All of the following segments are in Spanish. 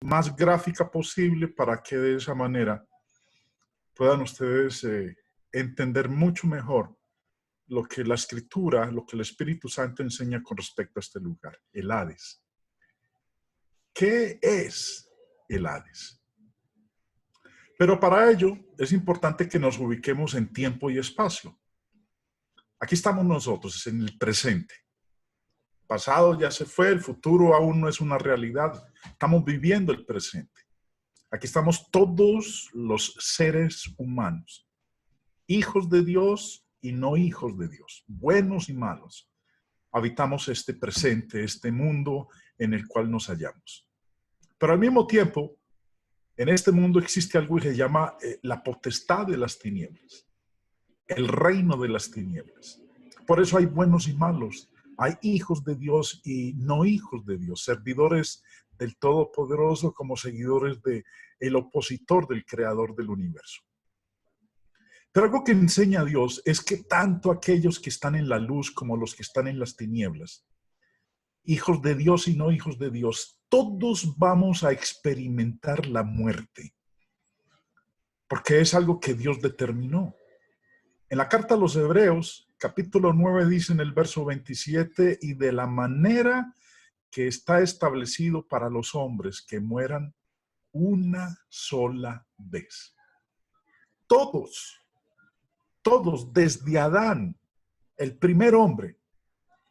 más gráfica posible para que de esa manera puedan ustedes entender mucho mejor lo que la Escritura, lo que el Espíritu Santo enseña con respecto a este lugar, el Hades. ¿Qué es el Hades? Pero para ello es importante que nos ubiquemos en tiempo y espacio. Aquí estamos nosotros, en el presente. El pasado ya se fue, el futuro aún no es una realidad. Estamos viviendo el presente. Aquí estamos todos los seres humanos, hijos de Dios y no hijos de Dios, buenos y malos. Habitamos este presente, este mundo en el cual nos hallamos. Pero al mismo tiempo, en este mundo existe algo que se llama la potestad de las tinieblas, el reino de las tinieblas. Por eso hay buenos y malos, hay hijos de Dios y no hijos de Dios, servidores del Todopoderoso como seguidores del opositor del Creador del universo. Pero algo que enseña Dios es que tanto aquellos que están en la luz como los que están en las tinieblas, hijos de Dios y no hijos de Dios, todos vamos a experimentar la muerte, porque es algo que Dios determinó. En la carta a los Hebreos, capítulo 9, dice en el verso 27, y de la manera que está establecido para los hombres que mueran una sola vez. Todos, desde Adán, el primer hombre,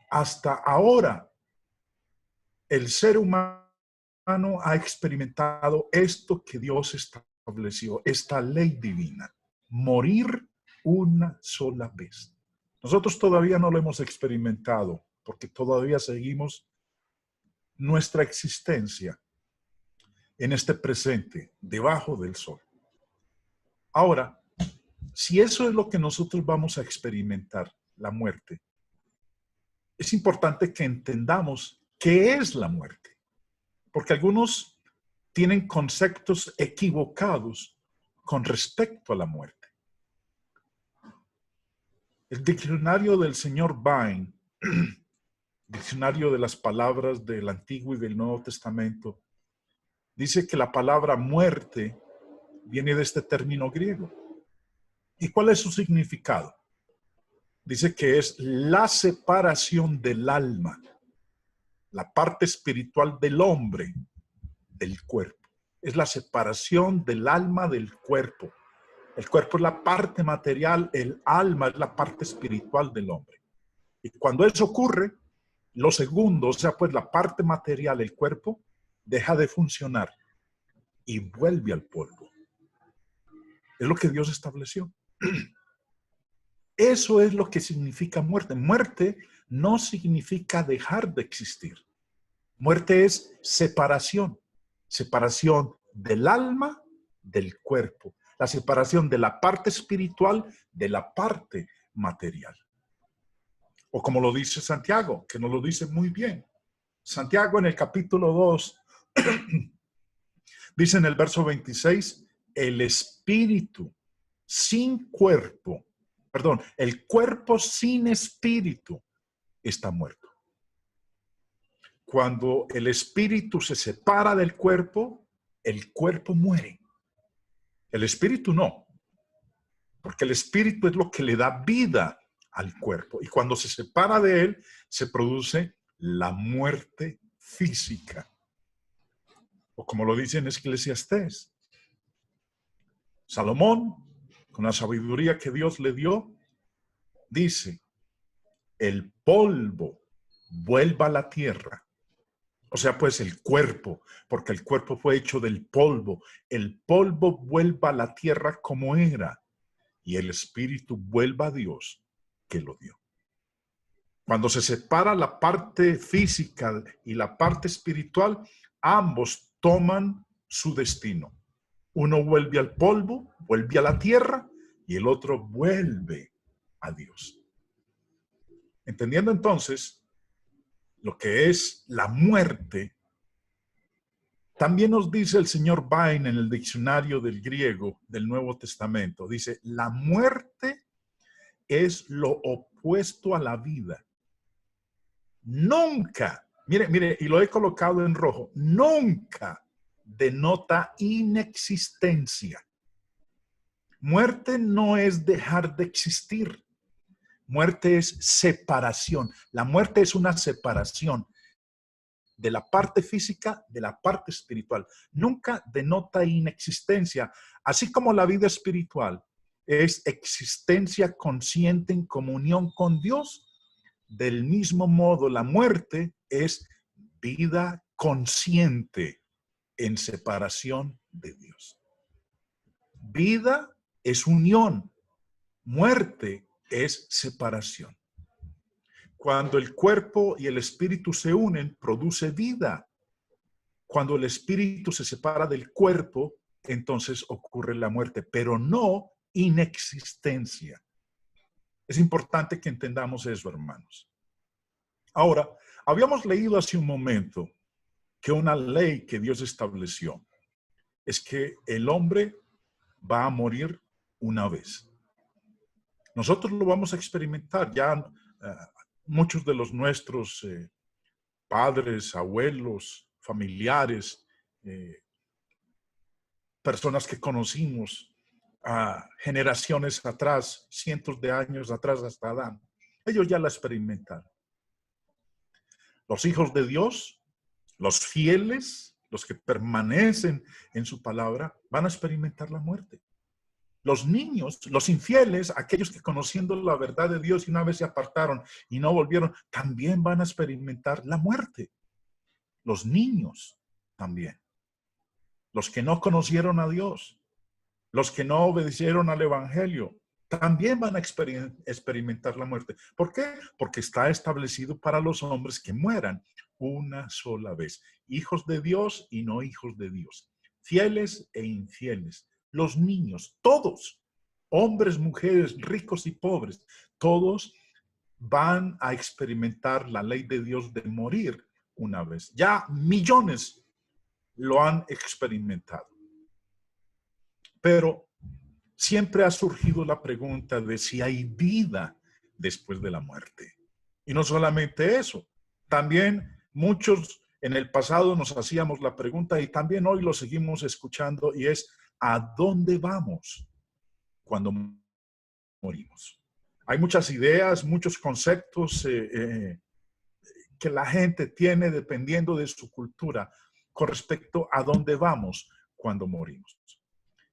hasta ahora, el ser humano ha experimentado esto que Dios estableció, esta ley divina, morir una sola vez. Nosotros todavía no lo hemos experimentado porque todavía seguimos nuestra existencia en este presente, debajo del sol. Ahora, si eso es lo que nosotros vamos a experimentar, la muerte, es importante que entendamos qué es la muerte. Porque algunos tienen conceptos equivocados con respecto a la muerte. El diccionario del señor Vine, diccionario de las palabras del Antiguo y del Nuevo Testamento, dice que la palabra muerte viene de este término griego. ¿Y cuál es su significado? Dice que es la separación del alma, la parte espiritual del hombre, del cuerpo. Es la separación del alma del cuerpo. El cuerpo es la parte material, el alma es la parte espiritual del hombre. Y cuando eso ocurre, lo segundo, o sea, pues la parte material, el cuerpo, deja de funcionar y vuelve al polvo. Es lo que Dios estableció. Eso es lo que significa muerte. Muerte no significa dejar de existir. Muerte es separación. Separación del alma del cuerpo. La separación de la parte espiritual de la parte material. O como lo dice Santiago, que nos lo dice muy bien. Santiago en el capítulo 2 dice en el verso 26, el espíritu sin cuerpo, perdón, el cuerpo sin espíritu está muerto. Cuando el espíritu se separa del cuerpo, el cuerpo muere. El espíritu no, porque el espíritu es lo que le da vida al cuerpo. Y cuando se separa de él, se produce la muerte física. O como lo dice en Eclesiastés, Salomón, con la sabiduría que Dios le dio, dice, el polvo vuelva a la tierra. O sea, pues el cuerpo, porque el cuerpo fue hecho del polvo. El polvo vuelva a la tierra como era y el espíritu vuelva a Dios que lo dio. Cuando se separa la parte física y la parte espiritual, ambos toman su destino. Uno vuelve al polvo, vuelve a la tierra y el otro vuelve a Dios. Entendiendo entonces lo que es la muerte, también nos dice el señor Vine en el diccionario del griego del Nuevo Testamento, dice, la muerte es lo opuesto a la vida. Nunca, mire, y lo he colocado en rojo, nunca denota inexistencia. Muerte no es dejar de existir. Muerte es separación. La muerte es una separación de la parte física de la parte espiritual. Nunca denota inexistencia. Así como la vida espiritual es existencia consciente en comunión con Dios, del mismo modo la muerte es vida consciente en separación de Dios. Vida es unión, muerte es separación. Cuando el cuerpo y el espíritu se unen, produce vida. Cuando el espíritu se separa del cuerpo, entonces ocurre la muerte, pero no inexistencia. Es importante que entendamos eso, hermanos. Ahora, habíamos leído hace un momento que una ley que Dios estableció es que el hombre va a morir una vez. Nosotros lo vamos a experimentar. Ya muchos de los nuestros padres, abuelos, familiares, personas que conocimos generaciones atrás, cientos de años atrás hasta Adán, ellos ya la experimentaron. Los hijos de Dios, los fieles, los que permanecen en su palabra, van a experimentar la muerte. Los niños, los infieles, aquellos que conociendo la verdad de Dios y una vez se apartaron y no volvieron, también van a experimentar la muerte. Los niños también. Los que no conocieron a Dios, los que no obedecieron al Evangelio, también van a experimentar la muerte. ¿Por qué? Porque está establecido para los hombres que mueran una sola vez. Hijos de Dios y no hijos de Dios. Fieles e infieles. Los niños, todos, hombres, mujeres, ricos y pobres, todos van a experimentar la ley de Dios de morir una vez. Ya millones lo han experimentado. Pero siempre ha surgido la pregunta de si hay vida después de la muerte. Y no solamente eso, también muchos en el pasado nos hacíamos la pregunta y también hoy lo seguimos escuchando y es ¿a dónde vamos cuando morimos? Hay muchas ideas, muchos conceptos que la gente tiene dependiendo de su cultura con respecto a dónde vamos cuando morimos.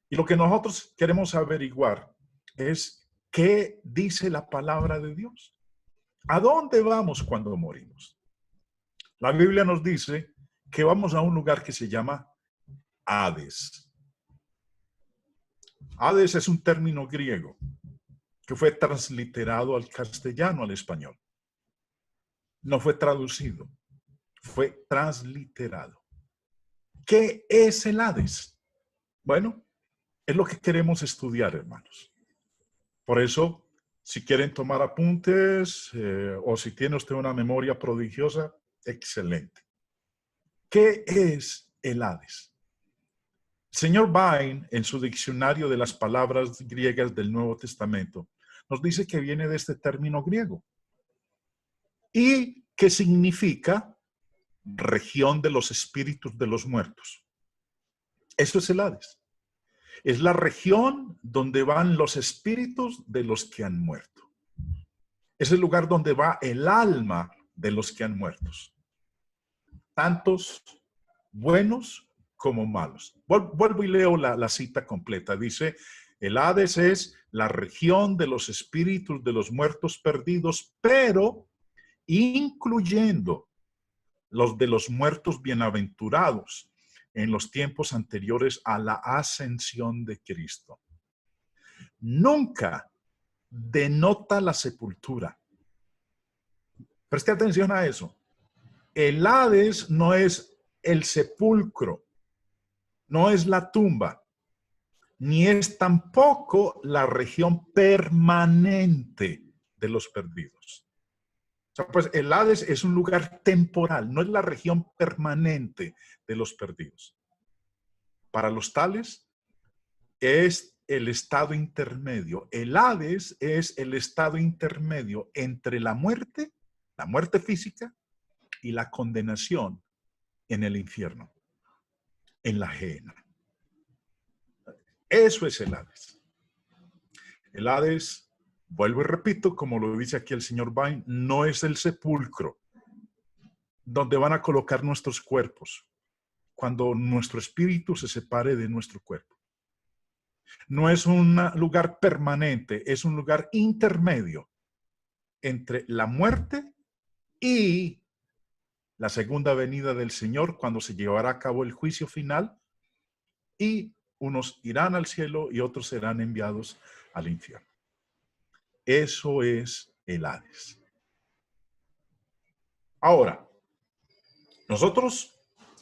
Y lo que nosotros queremos averiguar es qué dice la palabra de Dios. ¿A dónde vamos cuando morimos? La Biblia nos dice que vamos a un lugar que se llama Hades. Hades es un término griego que fue transliterado al castellano, al español. No fue traducido, fue transliterado. ¿Qué es el Hades? Bueno, es lo que queremos estudiar, hermanos. Por eso, si quieren tomar apuntes o si tiene usted una memoria prodigiosa, excelente. ¿Qué es el Hades? El señor Vine, en su diccionario de las palabras griegas del Nuevo Testamento, nos dice que viene de este término griego y que significa región de los espíritus de los muertos. Eso es el Hades. Es la región donde van los espíritus de los que han muerto. Es el lugar donde va el alma de los que han muerto. Tantos buenos como malos. Vuelvo y leo la cita completa. Dice, el Hades es la región de los espíritus de los muertos perdidos, pero incluyendo los de los muertos bienaventurados en los tiempos anteriores a la ascensión de Cristo. Nunca denota la sepultura. Preste atención a eso. El Hades no es el sepulcro, no es la tumba, ni es tampoco la región permanente de los perdidos. O sea, pues el Hades es un lugar temporal, no es la región permanente de los perdidos. Para los tales es el estado intermedio. El Hades es el estado intermedio entre la muerte física y la condenación en el infierno. en la Gehenna. Eso es el Hades. El Hades, vuelvo y repito, como lo dice aquí el señor Vine, no es el sepulcro donde van a colocar nuestros cuerpos cuando nuestro espíritu se separe de nuestro cuerpo. No es un lugar permanente, es un lugar intermedio entre la muerte y la segunda venida del Señor, cuando se llevará a cabo el juicio final y unos irán al cielo y otros serán enviados al infierno. Eso es el Hades. Ahora, nosotros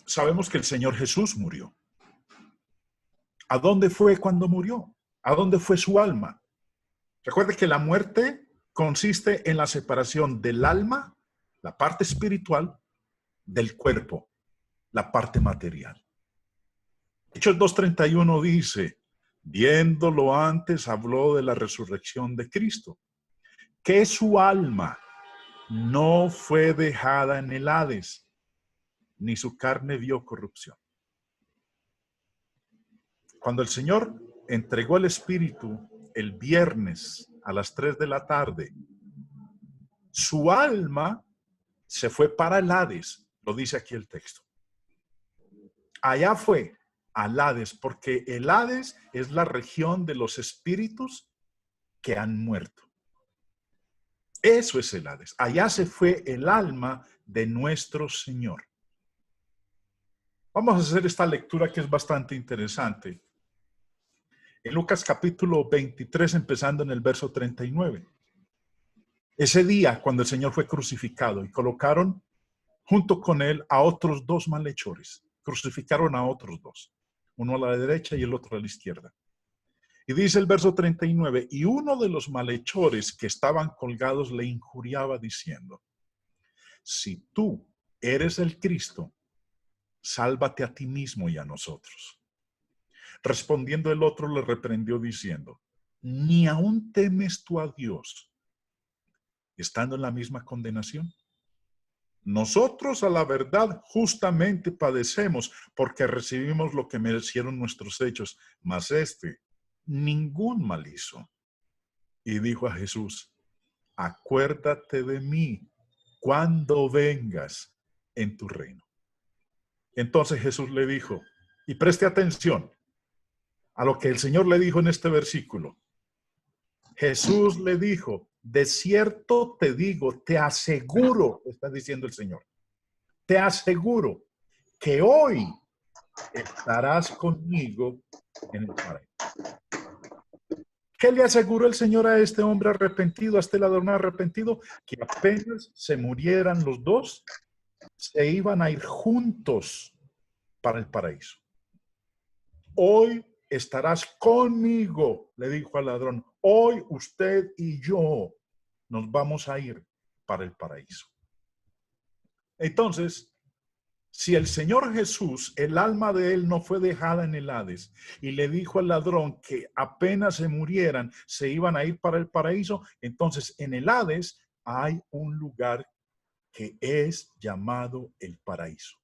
sabemos que el Señor Jesús murió. ¿A dónde fue cuando murió? ¿A dónde fue su alma? Recuerde que la muerte consiste en la separación del alma, la parte espiritual, del cuerpo, la parte material. Hechos 2:31 dice, viéndolo antes, habló de la resurrección de Cristo, que su alma no fue dejada en el Hades, ni su carne vio corrupción. Cuando el Señor entregó el Espíritu el viernes a las 3 de la tarde, su alma se fue para el Hades, lo dice aquí el texto. Allá fue al Hades, porque el Hades es la región de los espíritus que han muerto. Eso es el Hades. Allá se fue el alma de nuestro Señor. Vamos a hacer esta lectura que es bastante interesante. En Lucas capítulo 23, empezando en el verso 39. Ese día, cuando el Señor fue crucificado y colocaron junto con él a otros dos malhechores. Crucificaron a otros dos, uno a la derecha y el otro a la izquierda. Y dice el verso 39, y uno de los malhechores que estaban colgados le injuriaba diciendo, si tú eres el Cristo, sálvate a ti mismo y a nosotros. Respondiendo el otro le reprendió diciendo, ¿ni aún temes tú a Dios, estando en la misma condenación? Nosotros a la verdad justamente padecemos porque recibimos lo que merecieron nuestros hechos, mas este ningún mal hizo. Y dijo a Jesús, acuérdate de mí cuando vengas en tu reino. Entonces Jesús le dijo, y preste atención a lo que el Señor le dijo en este versículo. Jesús le dijo, de cierto te digo, te aseguro, está diciendo el Señor, te aseguro que hoy estarás conmigo en el paraíso. ¿Qué le aseguró el Señor a este hombre arrepentido, a este ladrón arrepentido? Que apenas se murieran los dos, se iban a ir juntos para el paraíso. Hoy estarás conmigo, le dijo al ladrón. Hoy usted y yo nos vamos a ir para el paraíso. Entonces, si el Señor Jesús, el alma de él no fue dejada en el Hades y le dijo al ladrón que apenas se murieran, se iban a ir para el paraíso, entonces en el Hades hay un lugar que es llamado el paraíso.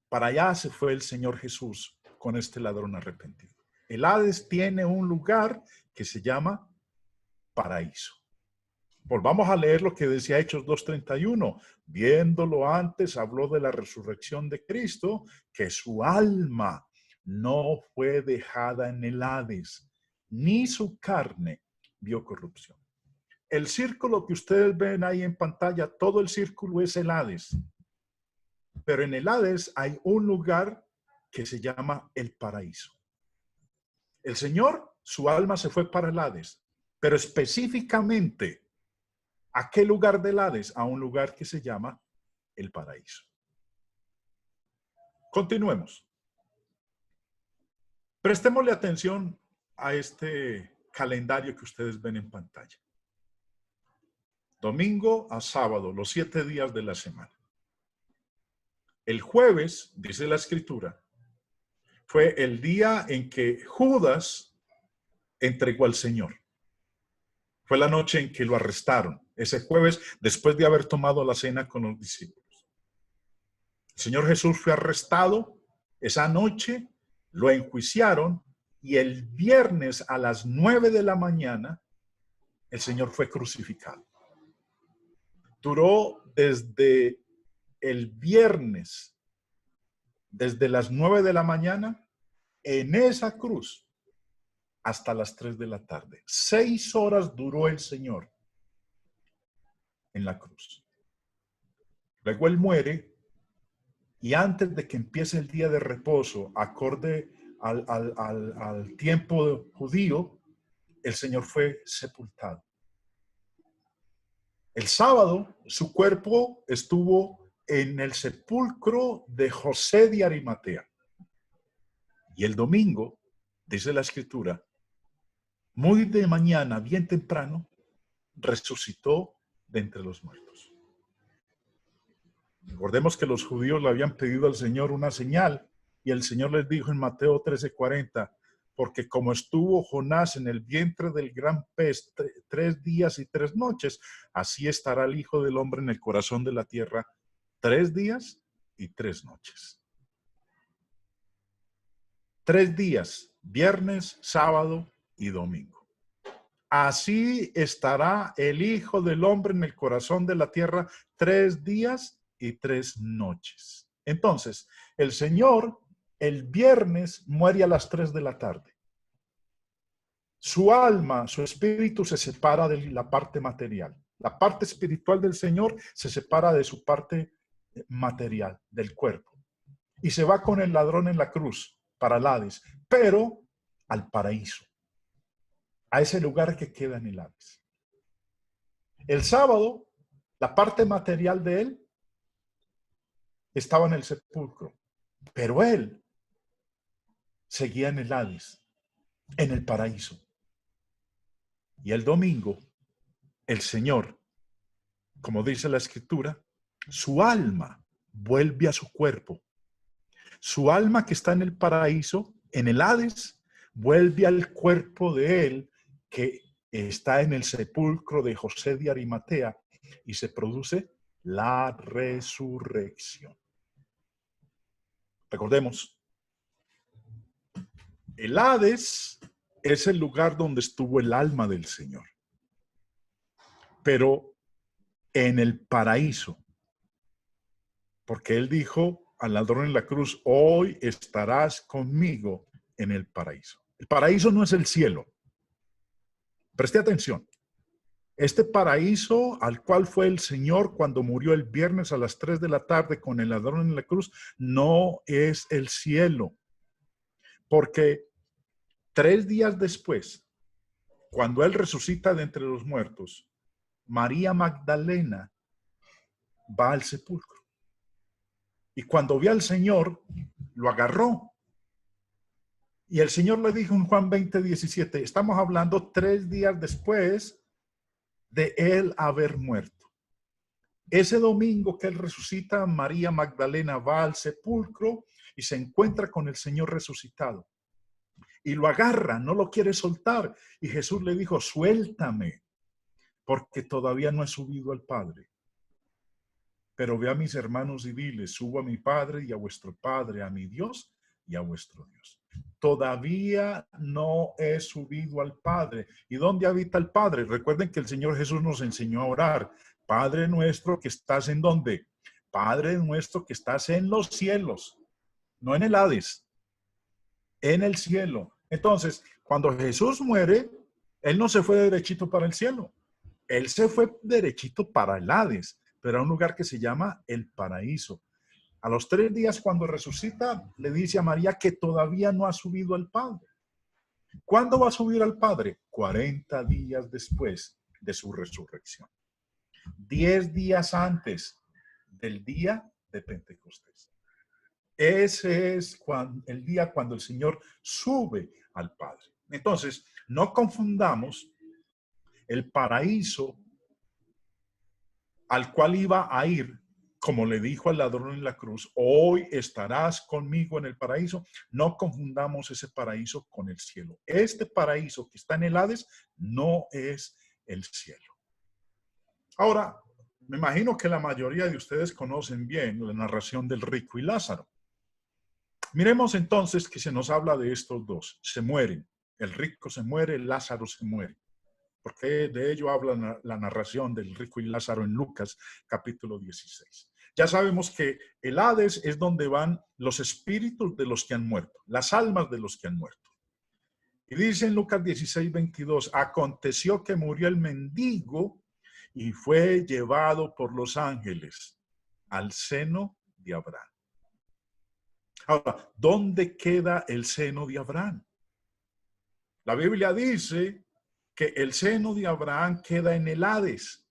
Para allá se fue el Señor Jesús con este ladrón arrepentido. El Hades tiene un lugar que se llama paraíso. Volvamos a leer lo que decía Hechos 2:31. Viéndolo antes, habló de la resurrección de Cristo, que su alma no fue dejada en el Hades, ni su carne vio corrupción. El círculo que ustedes ven ahí en pantalla, todo el círculo es el Hades. Pero en el Hades hay un lugar que se llama el paraíso. El Señor, su alma se fue para el Hades, pero específicamente, ¿a qué lugar del Hades? A un lugar que se llama el paraíso. Continuemos. Prestémosle atención a este calendario que ustedes ven en pantalla. Domingo a sábado, los 7 días de la semana. El jueves, dice la Escritura, fue el día en que Judas entregó al Señor. Fue la noche en que lo arrestaron. Ese jueves, después de haber tomado la cena con los discípulos. El Señor Jesús fue arrestado Esa noche lo enjuiciaron y el viernes a las 9 de la mañana el Señor fue crucificado. Duró desde el viernes, desde las 9 de la mañana, en esa cruz, hasta las 3 de la tarde. 6 horas duró el Señor en la cruz. Luego Él muere y antes de que empiece el día de reposo, acorde al tiempo judío, el Señor fue sepultado. El sábado, su cuerpo estuvo en el sepulcro de José de Arimatea. Y el domingo, dice la Escritura, muy de mañana, bien temprano, resucitó de entre los muertos. Recordemos que los judíos le habían pedido al Señor una señal y el Señor les dijo en Mateo 13:40, porque como estuvo Jonás en el vientre del gran pez 3 días y 3 noches, así estará el Hijo del Hombre en el corazón de la tierra 3 días y 3 noches. 3 días, viernes, sábado y domingo. Así estará el Hijo del Hombre en el corazón de la tierra 3 días y 3 noches. Entonces, el Señor el viernes muere a las 3 de la tarde. Su alma, su espíritu se separa de la parte material. La parte espiritual del Señor se separa de su parte material, del cuerpo. Y se va con el ladrón en la cruz para el Hades, pero al paraíso, a ese lugar que queda en el Hades. El sábado, la parte material de él estaba en el sepulcro, pero él seguía en el Hades, en el paraíso. Y el domingo, el Señor, como dice la Escritura, su alma vuelve a su cuerpo. Su alma que está en el paraíso, en el Hades, vuelve al cuerpo de él que está en el sepulcro de José de Arimatea y se produce la resurrección. Recordemos, el Hades es el lugar donde estuvo el alma del Señor. Pero en el paraíso, porque él dijo al ladrón en la cruz, hoy estarás conmigo en el paraíso. El paraíso no es el cielo. Preste atención. Este paraíso al cual fue el Señor cuando murió el viernes a las 3 de la tarde con el ladrón en la cruz, no es el cielo. Porque 3 días después, cuando él resucita de entre los muertos, María Magdalena va al sepulcro. Y cuando vio al Señor, lo agarró. Y el Señor le dijo en Juan 20:17, estamos hablando 3 días después de él haber muerto. Ese domingo que él resucita, María Magdalena va al sepulcro y se encuentra con el Señor resucitado. Y lo agarra, no lo quiere soltar. Y Jesús le dijo, suéltame, porque todavía no he subido al Padre. Pero ve a mis hermanos y diles, subo a mi Padre y a vuestro Padre, a mi Dios y a vuestro Dios. Todavía no he subido al Padre. ¿Y dónde habita el Padre? Recuerden que el Señor Jesús nos enseñó a orar. Padre nuestro que estás en ¿dónde? Padre nuestro que estás en los cielos, no en el Hades, en el cielo. Entonces, cuando Jesús muere, él no se fue derechito para el cielo. Él se fue derechito para el Hades, pero a un lugar que se llama el paraíso. A los 3 días cuando resucita, le dice a María que todavía no ha subido al Padre. ¿Cuándo va a subir al Padre? 40 días después de su resurrección. 10 días antes del día de Pentecostés. Ese es el día cuando el Señor sube al Padre. Entonces, no confundamos el paraíso al cual iba a ir, como le dijo al ladrón en la cruz, hoy estarás conmigo en el paraíso. No confundamos ese paraíso con el cielo. Este paraíso que está en el Hades no es el cielo. Ahora, me imagino que la mayoría de ustedes conocen bien la narración del rico y Lázaro. Miremos entonces que se nos habla de estos dos. Se mueren. El rico se muere, Lázaro se muere. Porque de ello habla la narración del rico y Lázaro en Lucas capítulo 16. Ya sabemos que el Hades es donde van los espíritus de los que han muerto, las almas de los que han muerto. Y dice en Lucas 16, 22, aconteció que murió el mendigo y fue llevado por los ángeles al seno de Abraham. Ahora, ¿dónde queda el seno de Abraham? La Biblia dice que el seno de Abraham queda en el Hades.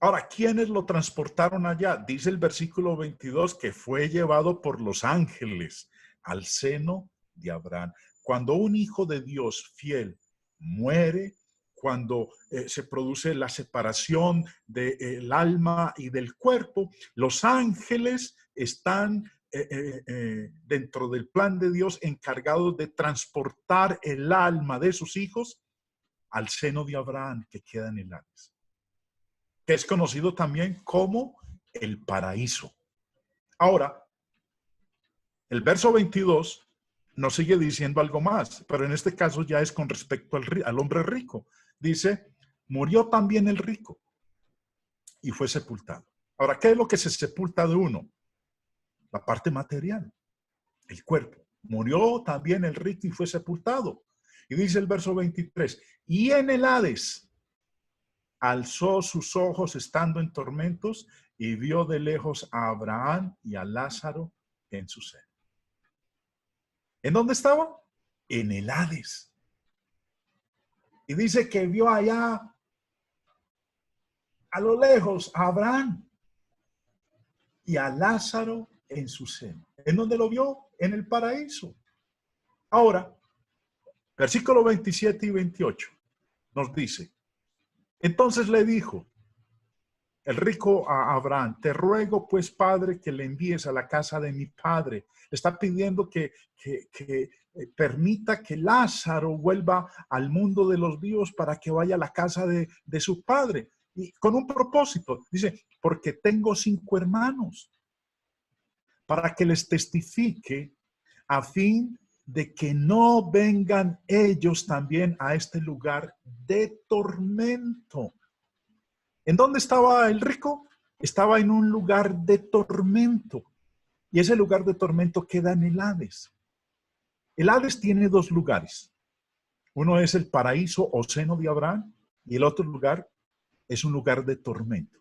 Ahora, ¿quiénes lo transportaron allá? Dice el versículo 22 que fue llevado por los ángeles al seno de Abraham. Cuando un hijo de Dios fiel muere, cuando se produce la separación del alma y del cuerpo, los ángeles están dentro del plan de Dios encargados de transportar el alma de sus hijos al seno de Abraham que queda en el Hades, que es conocido también como el paraíso. Ahora, el verso 22 nos sigue diciendo algo más, pero en este caso ya es con respecto al hombre rico. Dice, murió también el rico y fue sepultado. Ahora, ¿qué es lo que se sepulta de uno? La parte material, el cuerpo. Murió también el rico y fue sepultado. Y dice el verso 23, y en el Hades alzó sus ojos estando en tormentos y vio de lejos a Abraham y a Lázaro en su seno. ¿En dónde estaba? En el Hades. Y dice que vio allá a lo lejos a Abraham y a Lázaro en su seno. ¿En dónde lo vio? En el paraíso. Ahora, versículo 27 y 28 nos dice, entonces le dijo el rico a Abraham, te ruego pues, padre, que le envíes a la casa de mi padre. Le está pidiendo que permita que Lázaro vuelva al mundo de los vivos para que vaya a la casa de su padre. Y con un propósito, dice, porque tengo 5 hermanos, para que les testifique a fin de que no vengan ellos también a este lugar de tormento. ¿En dónde estaba el rico? Estaba en un lugar de tormento. Y ese lugar de tormento queda en el Hades. El Hades tiene 2 lugares. Uno es el paraíso o seno de Abraham y el otro lugar es un lugar de tormento.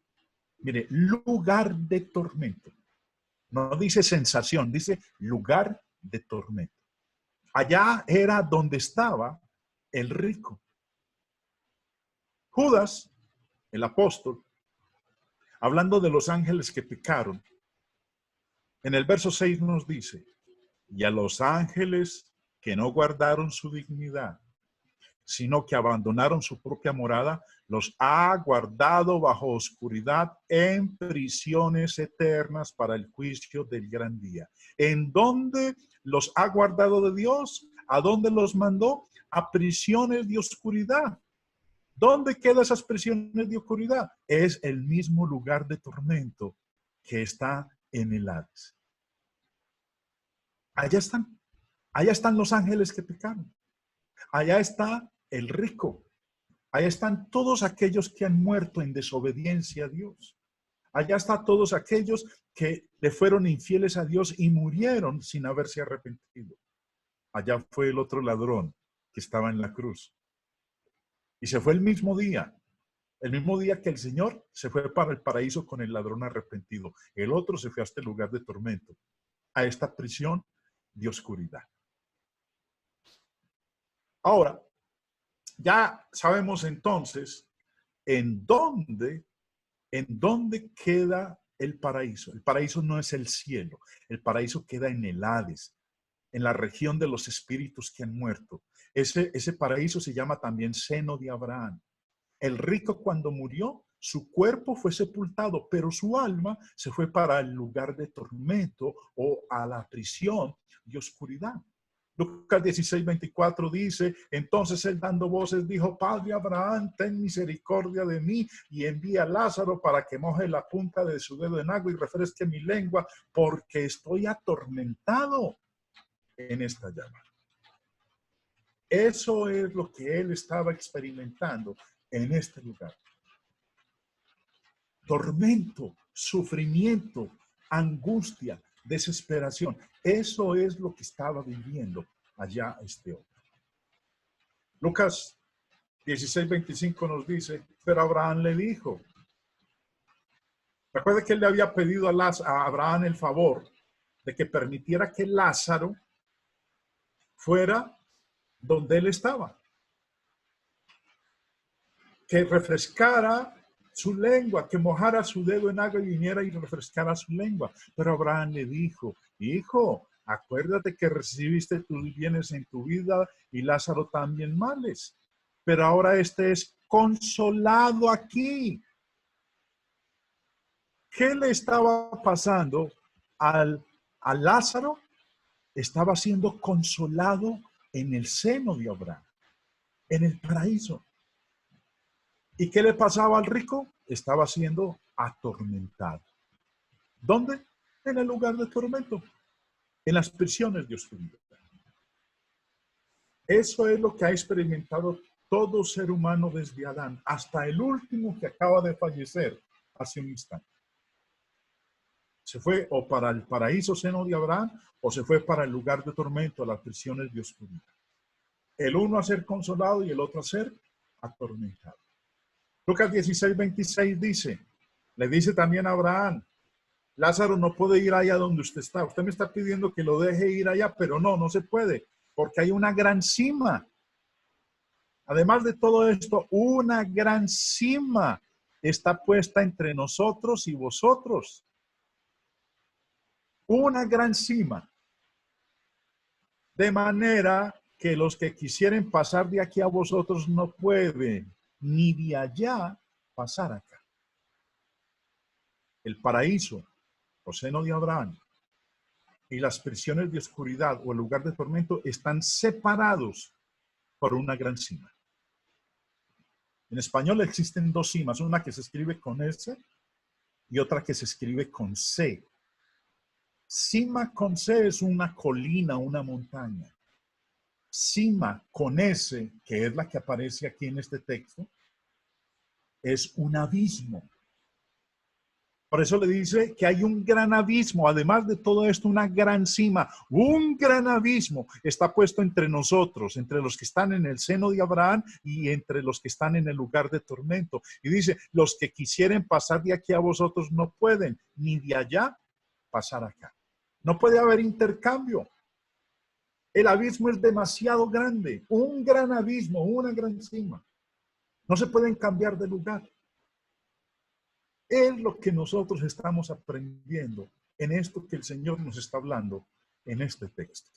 Mire, lugar de tormento. No dice sensación, dice lugar de tormento. Allá era donde estaba el rico. Judas, el apóstol, hablando de los ángeles que pecaron, en el verso 6 nos dice, y a los ángeles que no guardaron su dignidad, sino que abandonaron su propia morada, los ha guardado bajo oscuridad en prisiones eternas para el juicio del gran día. ¿En dónde los ha guardado de Dios? ¿A dónde los mandó? A prisiones de oscuridad. ¿Dónde quedan esas prisiones de oscuridad? Es el mismo lugar de tormento que está en el Hades. Allá están los ángeles que pecaron. Allá está el rico. Allá están todos aquellos que han muerto en desobediencia a Dios. Allá están todos aquellos que le fueron infieles a Dios y murieron sin haberse arrepentido. Allá fue el otro ladrón que estaba en la cruz. Y se fue el mismo día que el Señor se fue para el paraíso con el ladrón arrepentido. El otro se fue a este lugar de tormento, a esta prisión de oscuridad. Ahora, ya sabemos entonces en dónde queda el paraíso. El paraíso no es el cielo, el paraíso queda en el Hades, en la región de los espíritus que han muerto. Ese paraíso se llama también seno de Abraham. El rico cuando murió, su cuerpo fue sepultado, pero su alma se fue para el lugar de tormento o a la prisión de oscuridad. Lucas 16:24 dice, entonces él dando voces dijo, Padre Abraham, ten misericordia de mí y envía a Lázaro para que moje la punta de su dedo en agua y refresque mi lengua, porque estoy atormentado en esta llama. Eso es lo que él estaba experimentando en este lugar. Tormento, sufrimiento, angustia, desesperación. Eso es lo que estaba viviendo allá este hombre. Lucas 16:25 nos dice, pero Abraham le dijo, recuerda que él le había pedido a Abraham el favor de que permitiera que Lázaro fuera donde él estaba, que refrescara su lengua, que mojara su dedo en agua y viniera y refrescara su lengua. Pero Abraham le dijo, hijo, acuérdate que recibiste tus bienes en tu vida y Lázaro también males. Pero ahora este es consolado aquí. ¿Qué le estaba pasando a Lázaro? Estaba siendo consolado en el seno de Abraham, en el paraíso. ¿Y qué le pasaba al rico? Estaba siendo atormentado. ¿Dónde? En el lugar de tormento, en las prisiones de oscuridad. Eso es lo que ha experimentado todo ser humano desde Adán hasta el último que acaba de fallecer hace un instante. Se fue o para el paraíso seno de Abraham o se fue para el lugar de tormento, las prisiones de oscuridad. El uno a ser consolado y el otro a ser atormentado. Lucas 16:26 dice, le dice también a Abraham, Lázaro no puede ir allá donde usted está. Usted me está pidiendo que lo deje ir allá, pero no se puede, porque hay una gran cima. Además de todo esto, una gran cima está puesta entre nosotros y vosotros. Una gran cima. De manera que los que quisieren pasar de aquí a vosotros no pueden, ni de allá pasar acá. El paraíso, o seno de Abraham, y las prisiones de oscuridad o el lugar de tormento están separados por una gran cima. En español existen dos cimas, una que se escribe con S y otra que se escribe con C. Cima con C es una colina, una montaña. Cima con S, que es la que aparece aquí en este texto, es un abismo. Por eso le dice que hay un gran abismo, además de todo esto, una gran cima, un gran abismo está puesto entre nosotros, entre los que están en el seno de Abraham y entre los que están en el lugar de tormento. Y dice, los que quisieren pasar de aquí a vosotros no pueden, ni de allá pasar acá. No puede haber intercambio. El abismo es demasiado grande, un gran abismo, una gran cima. No se pueden cambiar de lugar. Es lo que nosotros estamos aprendiendo en esto que el Señor nos está hablando en este texto.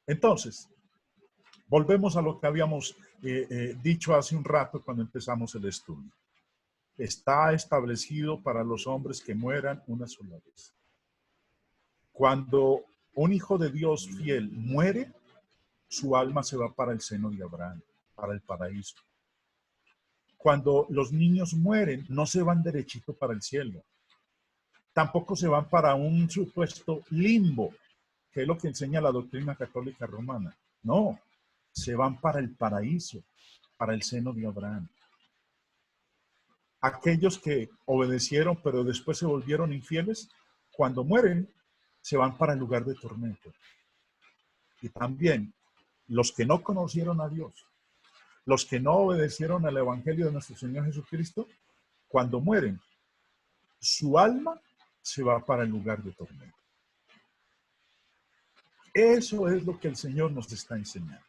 Entonces, volvemos a lo que habíamos dicho hace un rato cuando empezamos el estudio. Está establecido para los hombres que mueran una sola vez. Cuando un hijo de Dios fiel muere, su alma se va para el seno de Abraham, para el paraíso. Cuando los niños mueren, no se van derechito para el cielo. Tampoco se van para un supuesto limbo, que es lo que enseña la doctrina católica romana. No, se van para el paraíso, para el seno de Abraham. Aquellos que obedecieron, pero después se volvieron infieles, cuando mueren, se van para el lugar de tormento. Y también los que no conocieron a Dios, los que no obedecieron al Evangelio de nuestro Señor Jesucristo, cuando mueren, su alma se va para el lugar de tormento. Eso es lo que el Señor nos está enseñando.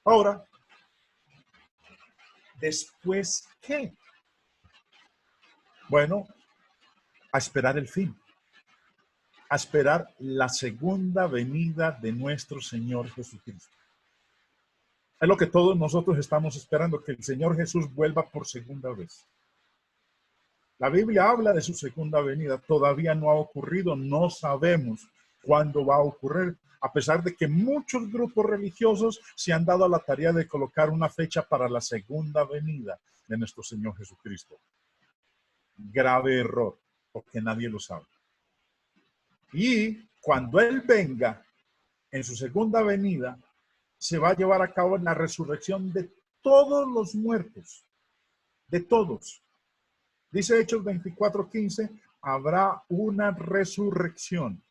Ahora, ¿después qué? Bueno, a esperar el fin. A esperar la segunda venida de nuestro Señor Jesucristo. Es lo que todos nosotros estamos esperando, que el Señor Jesús vuelva por segunda vez. La Biblia habla de su segunda venida. Todavía no ha ocurrido, no sabemos cuándo va a ocurrir, a pesar de que muchos grupos religiosos se han dado a la tarea de colocar una fecha para la segunda venida de nuestro Señor Jesucristo. Grave error, porque nadie lo sabe. Y cuando Él venga, en su segunda venida, se va a llevar a cabo la resurrección de todos los muertos, de todos. Dice Hechos 24:15, habrá una resurrección.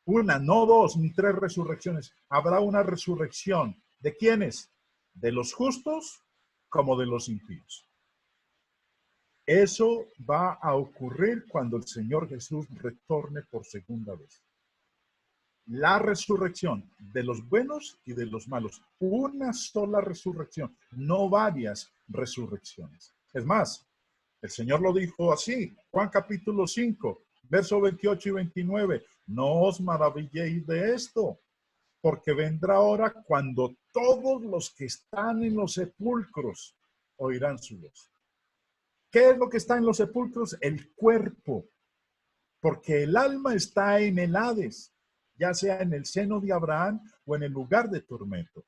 Una, no dos ni tres resurrecciones. Habrá una resurrección. ¿De quiénes? De los justos como de los impíos. Eso va a ocurrir cuando el Señor Jesús retorne por segunda vez. La resurrección de los buenos y de los malos. Una sola resurrección, no varias resurrecciones. Es más, el Señor lo dijo así, Juan capítulo 5, verso 28 y 29. No os maravilléis de esto, porque vendrá hora cuando todos los que están en los sepulcros oirán su voz. ¿Qué es lo que está en los sepulcros? El cuerpo, porque el alma está en el Hades, ya sea en el seno de Abraham o en el lugar de tormento.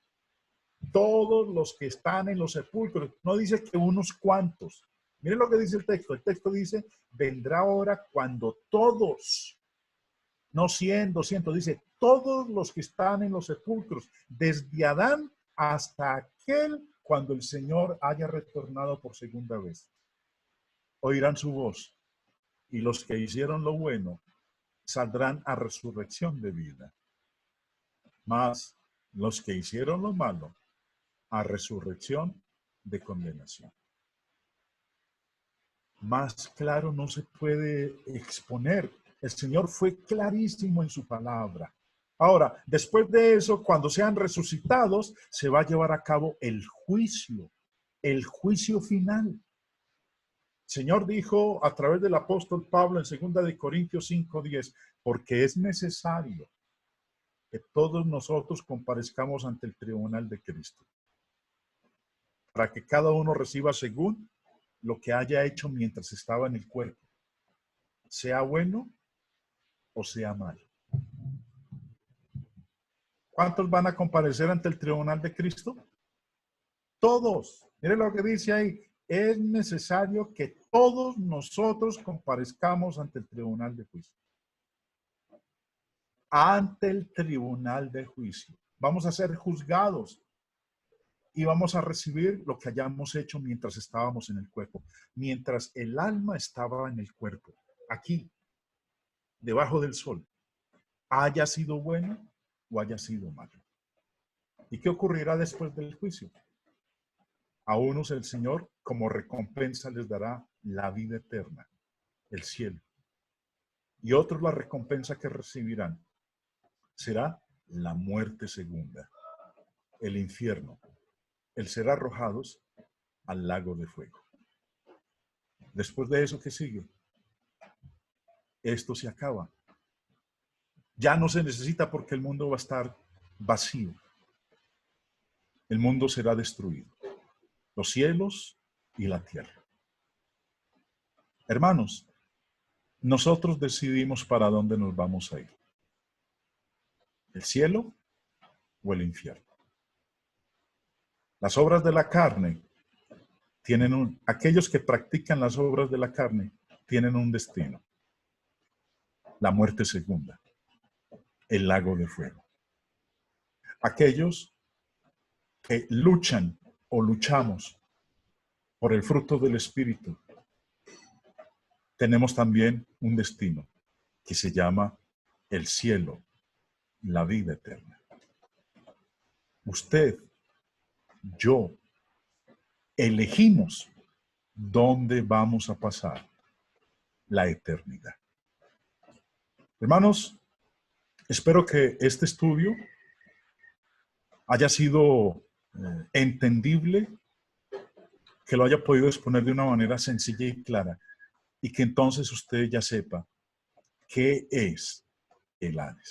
Todos los que están en los sepulcros, no dice que unos cuantos. Miren lo que dice el texto. El texto dice, vendrá hora cuando todos, no 100, 200, dice todos los que están en los sepulcros, desde Adán hasta aquel cuando el Señor haya retornado por segunda vez. Oirán su voz y los que hicieron lo bueno saldrán a resurrección de vida. Mas los que hicieron lo malo a resurrección de condenación. Más claro no se puede exponer. El Señor fue clarísimo en su palabra. Ahora, después de eso, cuando sean resucitados, se va a llevar a cabo el juicio final. El Señor dijo a través del apóstol Pablo en 2 de Corintios 5:10, porque es necesario que todos nosotros comparezcamos ante el tribunal de Cristo, para que cada uno reciba según lo que haya hecho mientras estaba en el cuerpo, sea bueno o sea malo. ¿Cuántos van a comparecer ante el tribunal de Cristo? Todos. Mire lo que dice ahí. Es necesario que todos nosotros comparezcamos ante el tribunal de juicio. Ante el tribunal de juicio. Vamos a ser juzgados y vamos a recibir lo que hayamos hecho mientras estábamos en el cuerpo. Mientras el alma estaba en el cuerpo. Aquí, debajo del sol. Haya sido bueno o haya sido malo. ¿Y qué ocurrirá después del juicio? A unos el Señor como recompensa les dará la vida eterna, el cielo. Y otros la recompensa que recibirán será la muerte segunda, el infierno. El ser arrojados al lago de fuego. Después de eso, ¿qué sigue? Esto se acaba. Ya no se necesita porque el mundo va a estar vacío. El mundo será destruido. Los cielos y la tierra. Hermanos, nosotros decidimos para dónde nos vamos a ir. ¿El cielo o el infierno? Las obras de la carne tienen aquellos que practican las obras de la carne tienen un destino. La muerte segunda, el lago de fuego. Aquellos que luchan o luchamos por el fruto del Espíritu, tenemos también un destino que se llama el cielo, la vida eterna. Usted, yo, elegimos dónde vamos a pasar la eternidad. Hermanos, espero que este estudio haya sido entendible, que lo haya podido exponer de una manera sencilla y clara, y que entonces usted ya sepa qué es el Hades.